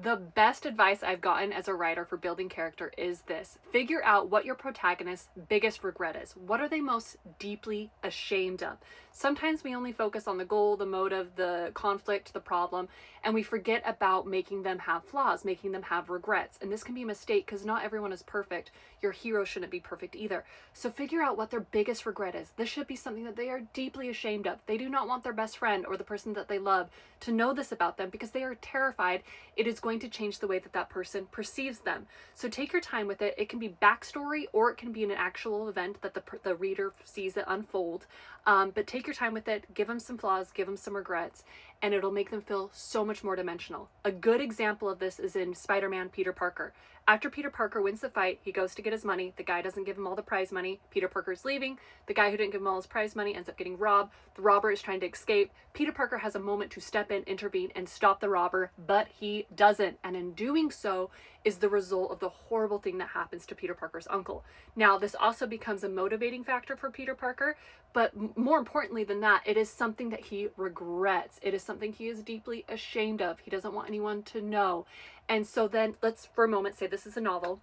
The best advice I've gotten as a writer for building character is this: figure out what your protagonist's biggest regret is. What are they most deeply ashamed of? Sometimes we only focus on the goal, the motive, the conflict, the problem, and we forget about making them have flaws, making them have regrets. And this can be a mistake because not everyone is perfect. Your hero shouldn't be perfect either. So figure out what their biggest regret is. This should be something that they are deeply ashamed of. They do not want their best friend or the person that they love to know this about them because they are terrified it is going to change the way that that person perceives them. So take your time with it. It can be backstory or it can be an actual event that the reader sees it unfold. But take your time with it, give them some flaws, give them some regrets, and it'll make them feel so much more dimensional. A good example of this is in Spider-Man Peter Parker. After Peter Parker wins the fight, he goes to get his money. The guy doesn't give him all the prize money. Peter Parker's leaving. The guy who didn't give him all his prize money ends up getting robbed. The robber is trying to escape. Peter Parker has a moment to step in, intervene, and stop the robber, but he doesn't. And in doing so is the result of the horrible thing that happens to Peter Parker's uncle. Now, this also becomes a motivating factor for Peter Parker, but more importantly than that, it is something that he regrets. It is something he is deeply ashamed of. He doesn't want anyone to know. And so then let's for a moment say this is a novel.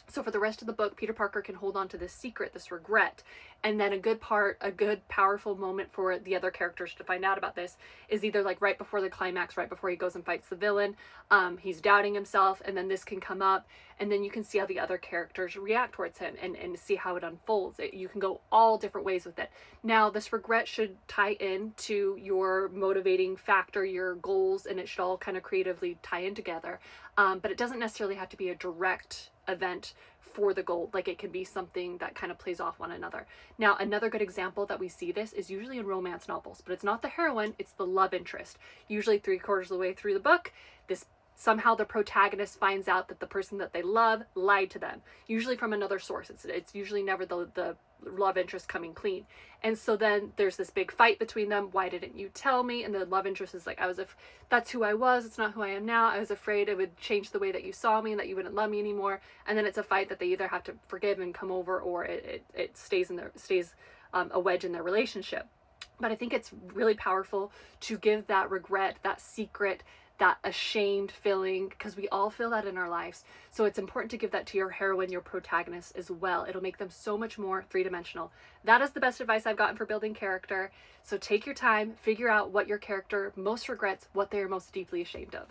So for the rest of the book, Peter Parker can hold on to this secret, this regret. And then a good powerful moment for the other characters to find out about this is either like right before the climax, right before he goes and fights the villain. He's doubting himself, and then this can come up, and then you can see how the other characters react towards him and see how it unfolds. You can go all different ways with it. Now, this regret should tie in to your motivating factor, your goals, and it should all kind of creatively tie in together. But it doesn't necessarily have to be a direct event for the goal. Like, it can be something that kind of plays off one another. Now, another good example that we see this is usually in romance novels, but it's not the heroine, it's the love interest. Usually 3/4 of the way through the book, this somehow the protagonist finds out that the person that they love lied to them, usually from another source. It's usually never the love interest coming clean. And so then there's this big fight between them. Why didn't you tell me? And the love interest is like, that's who I was. It's not who I am now. I was afraid it would change the way that you saw me and that you wouldn't love me anymore. And then it's a fight that they either have to forgive and come over, or it stays a wedge in their relationship. But I think it's really powerful to give that regret, that secret, that ashamed feeling, because we all feel that in our lives. So it's important to give that to your heroine, your protagonist as well. It'll make them so much more three-dimensional. That is the best advice I've gotten for building character. So take your time, figure out what your character most regrets, what they are most deeply ashamed of.